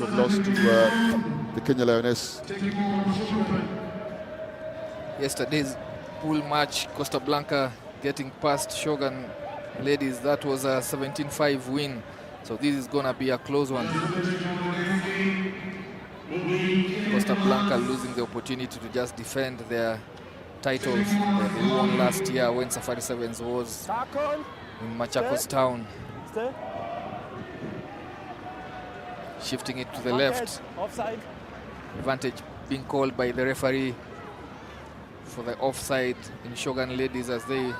Have lost to the Kenya Lioness. Yesterday's pool match, Costablanca getting past Shogun ladies. That was a 17-5 win. So this is going to be a close one. Costablanca losing the opportunity to just defend their titles that they won last year when Safari Sevens was in Machakos Town. Shifting it to the left. Advantage being called by the referee for the offside in Shogun ladies as they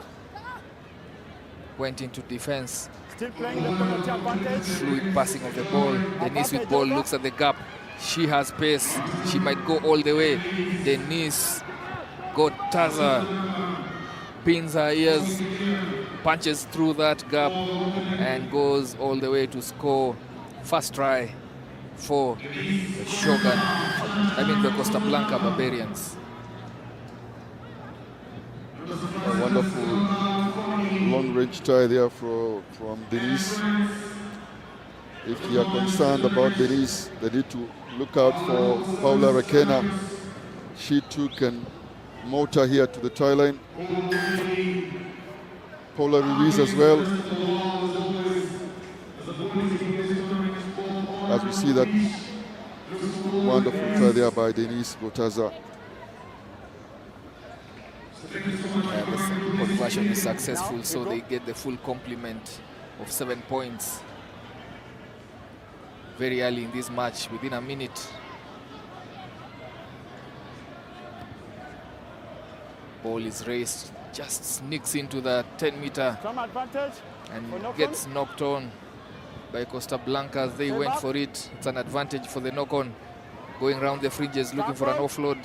went into defense. Still playing the penalty advantage. Fluid passing of the ball. Denise with ball looks at the gap. She has pace. She might go all the way. Denise got Taza, pins her ears, punches through that gap and goes all the way to score. First try for the Shogun, the Costablanca Barbarians. A wonderful long-range try there from Denise. If you are concerned about Denise, they need to look out for Paula Requena. She too can motor here to the try line. Paula Ruiz as well. As we see that wonderful try there by Denise Gotaza. The conversion is successful, so they get the full complement of 7 points very early in this match, within a minute. Ball is raced, just sneaks into the 10-meter and gets knocked on by Costablanca as they went for it. It's an advantage for the knock-on, going around the fringes looking for an offload.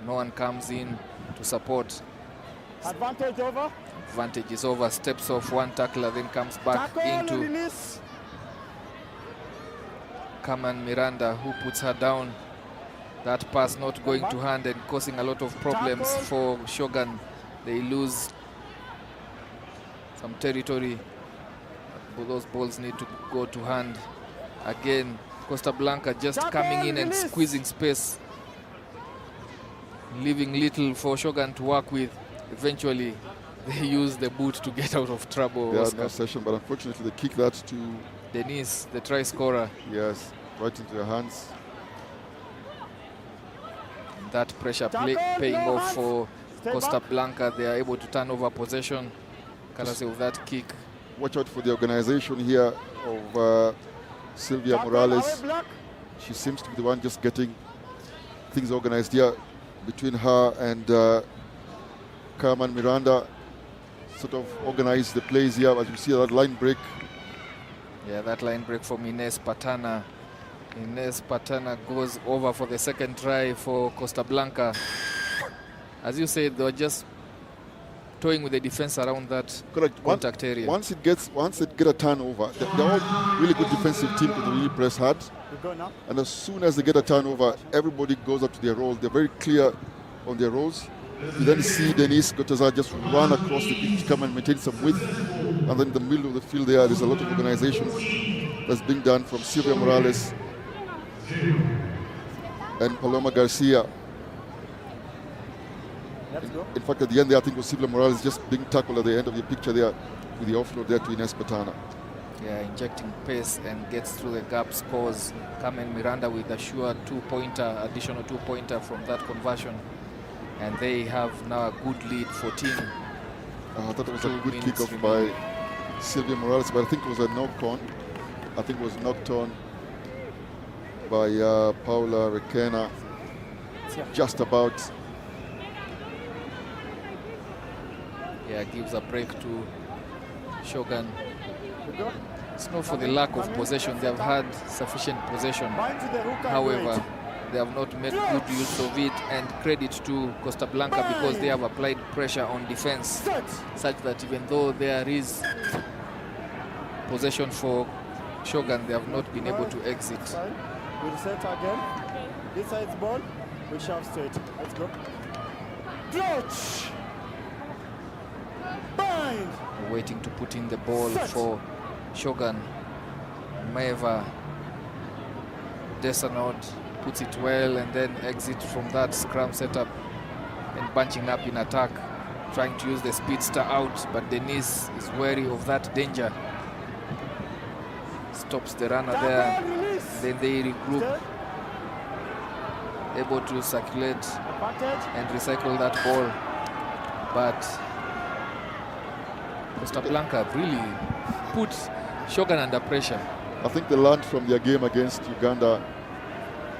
No one comes in to support. Advantage over. Advantage is over. Steps off one tackler, then comes back into Carmen Miranda, who puts her down. That pass not going to hand and causing a lot of problems for Shogun. They lose some territory. But those balls need to go to hand. Again, Costablanca just coming in and squeezing space, leaving little for Shogun to work with. Eventually, they use the boot to get out of trouble. They had no session, but unfortunately they kick that to Denise, the try scorer. Yes, right into her hands. That pressure paying off for Costablanca. They are able to turn over possession courtesy of that kick. Watch out for the organization here of Sylvia Morales. She seems to be the one just getting things organized here between her and Carmen Miranda. Sort of organize the plays here as you see that line break. Yeah, that line break from Ines Patana. Ines Patana goes over for the second try for Costablanca. As you said, they were just toying with the defense around that contact area. Once it get a turnover, they're all really good defensive team to really press hard. And as soon as they get a turnover, everybody goes up to their role. They're very clear on their roles. You then see Denise Gotaza just run across the pitch, come and maintain some width. And then in the middle of the field there's a lot of organization that's being done from Sylvia Morales and Paloma Garcia. In fact, at the end there, I think it was Sylvia Morales just being tackled at the end of the picture there with the offload there to Ines Patana. Yeah, injecting pace and gets through the gap, scores. Carmen Miranda with a sure two-pointer, additional two-pointer from that conversion. And they have now a good lead, 14. I thought it was a good kickoff by Sylvia Morales, but I think it was a knock-on. I think it was knocked on by Paula Requena. Just about. Yeah, gives a break to Shogun. It's not for the lack of possession. They have had sufficient possession. However, they have not made good use of it, and credit to Costablanca because they have applied pressure on defense such that even though there is possession for Shogun, they have not been able to exit. We'll set again. This side's ball. We shove straight. Let's go. Clutch! Bind! Waiting to put in the ball for Shogun. Maeva Desanod puts it well and then exit from that scrum setup and bunching up in attack, trying to use the speedster out, but Denise is wary of that danger. Stops the runner there, then they regroup, able to circulate and recycle that ball. But Costablanca really put Shogun under pressure. I think they learned from their game against Uganda.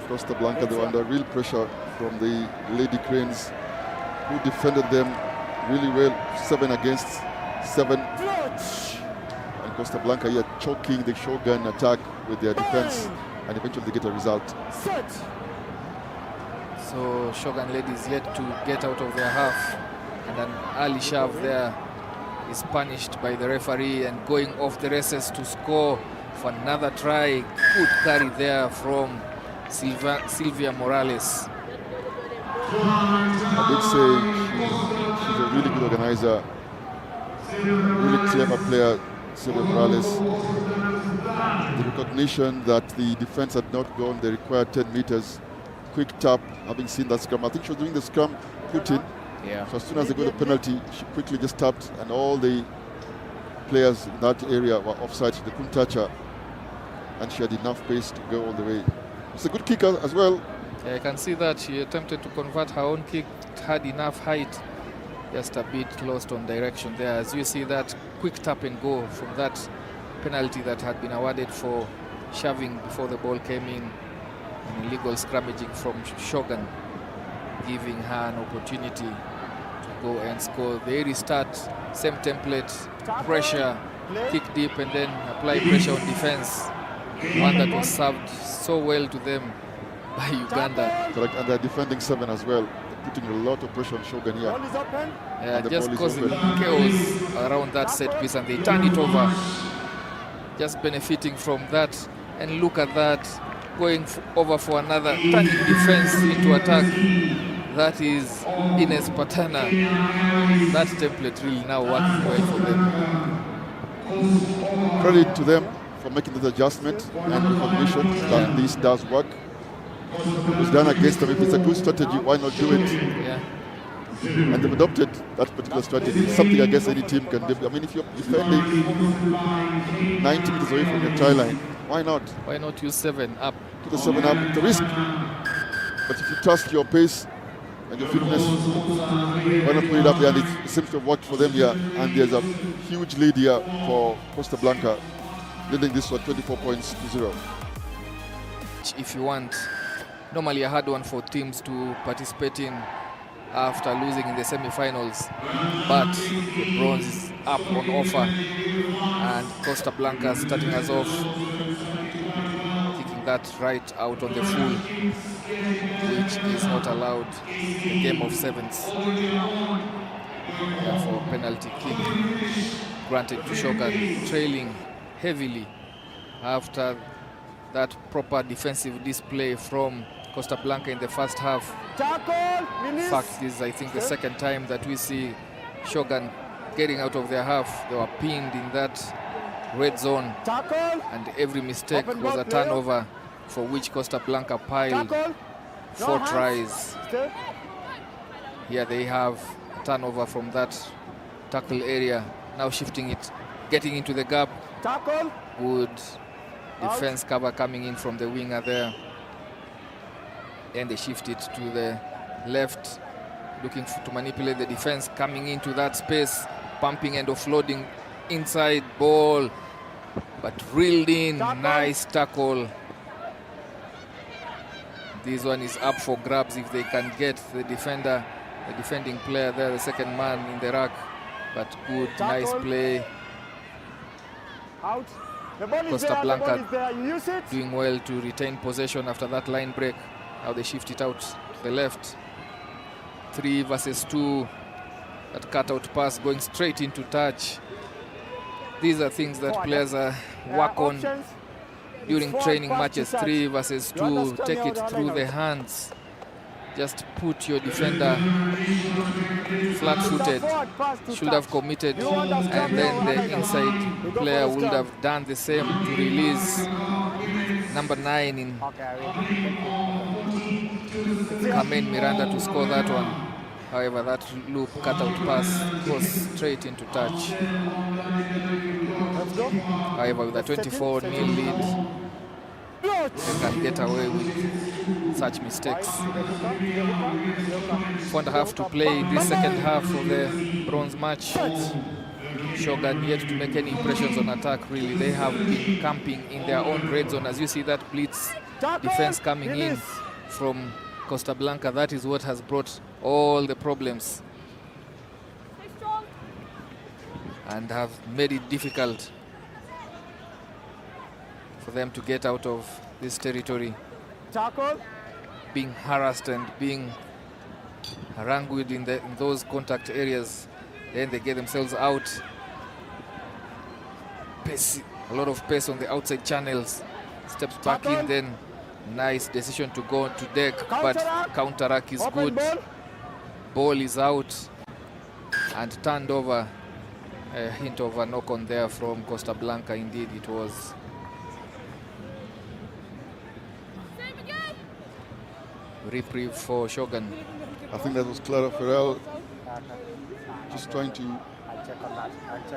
Costablanca, they were under real pressure from the Lady Cranes, who defended them really well, 7 against 7. And Costablanca here choking the Shogun attack with their defense, and eventually they get a result. So Shogun ladies yet to get out of their half, and an early shove there is punished by the referee and going off the races to score for another try. Good carry there from Sylvia Morales. I did say she's a really good organizer, really clever player, Sylvia Morales. The recognition that the defense had not gone the required 10 meters, quick tap, having seen that scrum. I think she was doing the scrum put-in. Yeah. So as soon as they got the penalty, she quickly just tapped, and all the players in that area were offside. They couldn't touch her, and she had enough pace to go all the way. It's a good kicker as well. Yeah, I can see that she attempted to convert her own kick, had enough height, just a bit lost on direction there. As you see that quick tap and go from that penalty that had been awarded for shoving before the ball came in, and illegal scrummaging from Shogun, giving her an opportunity to go and score. They restart, same template, pressure, kick deep, and then apply pressure on defense. One that was served so well to them by Uganda. Correct, and they're defending 7 as well. They're putting a lot of pressure on Shogun here. Yeah, just causing chaos around that set piece, and they turn it over, just benefiting from that. And look at that, going over for another, turning defense into attack. That is Ines Patana. That template really now working well for them. Credit to them for making this adjustment and recognition that this does work. It was done against them. If it's a good strategy, why not do it? Yeah. And they've adopted that particular strategy. It's something I guess any team can do. I mean, if you're defending 90 meters away from your try line, why not? Why not use 7 up? To the 7 up, the risk. But if you trust your pace and your fitness, why not put it up there? And it seems to have worked for them here. And there's a huge lead here for Costablanca, leading this one 24 points to 0. If you want, normally a hard one for teams to participate in after losing in the semi-finals, but the bronze is up on offer, and Costablanca starting us off, kicking that right out on the full, which is not allowed in the game of 7s. Therefore, penalty kick granted to Shogun, trailing heavily after that proper defensive display from Costablanca in the first half. In fact, this is, I think, the second time that we see Shogun getting out of their half. They were pinned in that red zone, and every mistake was a turnover, for which Costablanca piled 4 tries. Here they have a turnover from that tackle area, now shifting it, getting into the gap. Good defense cover coming in from the winger there, and they shift it to the left, looking to manipulate the defense, coming into that space, pumping and offloading inside ball, but reeled in. Nice tackle. This one is up for grabs if they can get the defender, the defending player there, the second man in the rack. But good, nice play. Out. The ball is Costablanca there, doing well to retain possession after that line break. Now they shift it out to the left. 3 versus 2. That cutout pass going straight into touch. These are things that players work on during training matches. 3 versus 2. Take it through the hands. Just put your defender flat-footed. Should have committed, and then the inside player would have done the same to release number 9 in Okay, Carmen Miranda to score that one. However, that loop cutout pass goes straight into touch. let's go. However, with a 24-0 lead, they can get away with such mistakes. 4.5 to play in this second half of the bronze match. Shogun yet to make any impressions on attack, really. They have been camping in their own red zone. As you see that blitz defense coming in from Costablanca, that is what has brought all the problems and have made it difficult for them to get out of this territory. Tackle. Being harassed and being harangued in those contact areas, then they get themselves out. Pace, a lot of pace on the outside channels. Steps back in, then nice decision to go to deck, but counterattack is good. Ball is out and turned over. A hint of a knock on there from Costablanca. Indeed, it was. Reprieve for Shogun. I think that was Clara Ferrell just trying to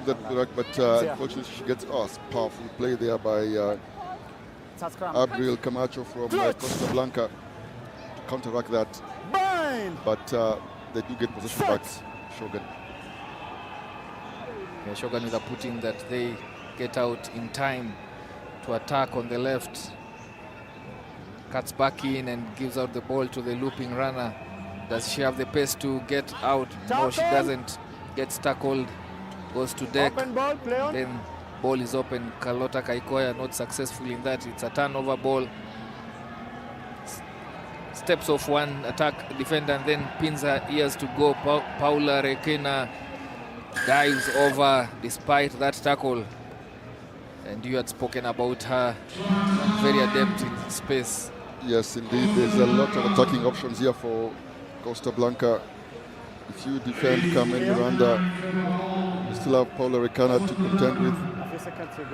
get back, but unfortunately she gets powerful play there by Abril Camacho from Costablanca to counteract that. But they do get possession back, Shogun. Yeah, Shogun with a put-in that they get out in time to attack on the left. Cuts back in and gives out the ball to the looping runner. Does she have the pace to get out? No, she doesn't. Gets tackled, goes to deck. Then ball is open. Carlota Kaikoya not successful in that. It's a turnover ball. Steps off one attack defender and then pins her ears to go. Paula Requena dives over despite that tackle. And you had spoken about her very adept in space. Yes, indeed. There's a lot of attacking options here for Costablanca. If you defend Carmen Miranda, you still have Paula Requena to contend with.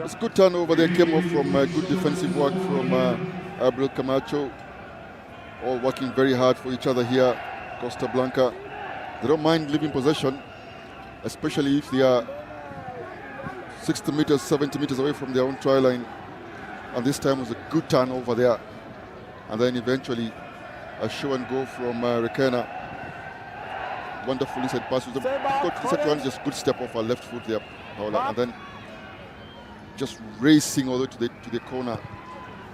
It's a good turnover there. Came off from good defensive work from Abril Camacho. All working very hard for each other here. Costablanca, they don't mind leaving possession, especially if they are 60 meters, 70 meters away from their own try line. And this time was a good turnover there. And then eventually a show and go from Requena. Wonderful inside pass. The second one, just good step off her left foot there, Paula. And then just racing all the way to the corner,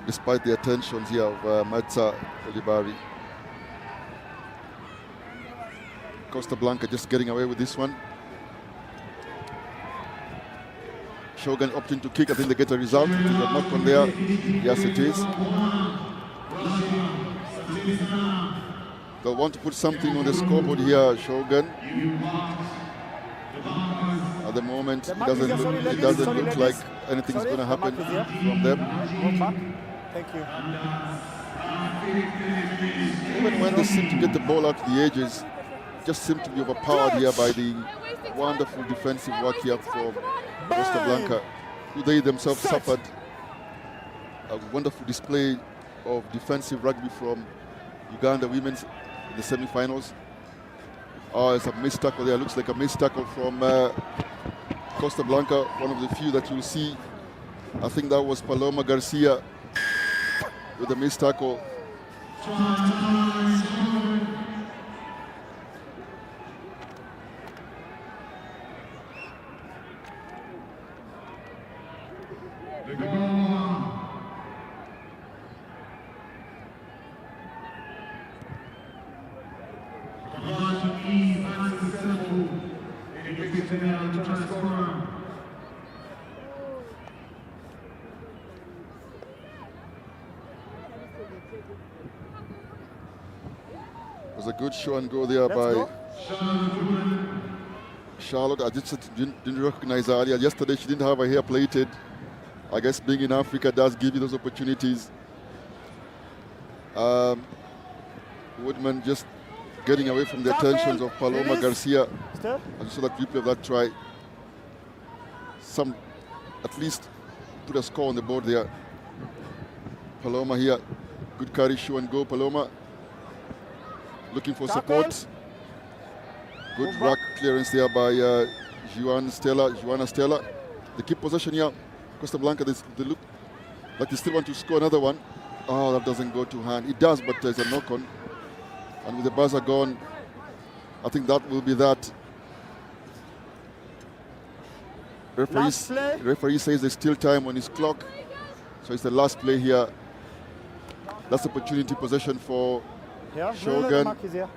despite the attentions here of Matza Olibari. Costablanca just getting away with this one. Shogun opting to kick. I think they get a result. It is a knock on there. Yes, it is. They'll want to put something on the scoreboard here, Shogun. At the moment, it doesn't look like anything's going to happen from them. Thank you. Even when they seem to get the ball out to the edges, just seem to be overpowered here by the wonderful defensive work here from Costablanca, who they themselves suffered a wonderful display of defensive rugby from Uganda women's in the semi-finals. Oh, it's a missed tackle there. Looks like a missed tackle from Costablanca, one of the few that you'll see. I think that was Paloma Garcia with a missed tackle. It was a good show and go there by Charlotte. I just didn't recognize her earlier. Yesterday she didn't have her hair plaited. I guess being in Africa does give you those opportunities. Woodman just getting away from the attentions of Paloma Garcia. I just saw that replay of that try. At least put a score on the board there. Paloma here. Good carry, show and go, Paloma. Looking for support. Good rack clearance there by Joanna Stella. They keep possession here. Costablanca, they look like they still want to score another one. Oh, that doesn't go to hand. It does, but there's a knock on. And with the buzzer gone, I think that will be that. Referee says there's still time on his clock. So it's the last play here. Last opportunity possession for Shogun. The mark is here.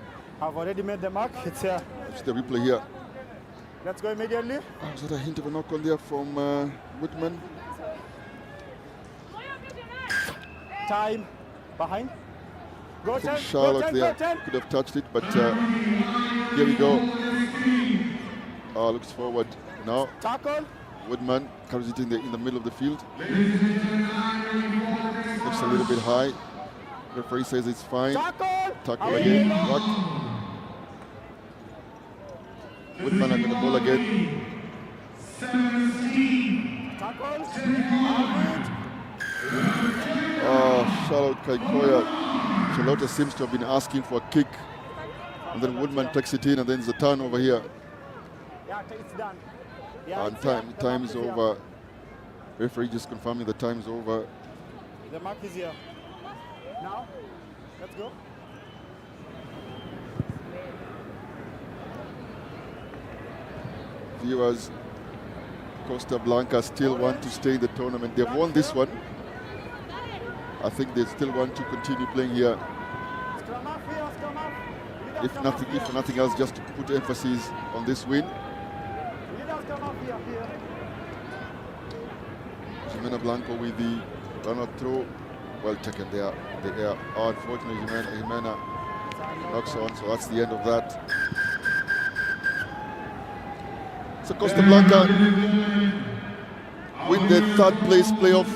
I've already made the mark. It's here. It's the replay here. Let's go immediately. Oh, is that a hint of a knock on there from Whitman? Time behind. Go I think 10, Charlotte go 10, there go 10. could have touched it, but here we go. Oh, looks forward now. Tackle. Woodman carries it in the middle of the field. Looks a little bit high. Referee says it's fine. Tackle again. Ruck. Woodman under the ball again. Tackle. Oh, Charlotte Kaikoya. Charlotte seems to have been asking for a kick. And then Woodman takes it in, and then there's a turnover here. Yeah, it's done. Yeah, And time is over. Referee just confirming the time is over. The mark is here. Now, let's go. Viewers, Costablanca still want to stay in the tournament. They've won this one. I think they still want to continue playing here. Scrum off here, scrum off. If nothing else, just to put emphasis on this win. Leaders come off here. Jimena Blanco with the run-out throw. Well taken there. Oh, unfortunately, Jimena knocks on, so that's the end of that. So Costablanca win the third place playoff.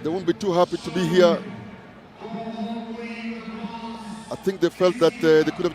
They won't be too happy to be here. I think they felt that they could have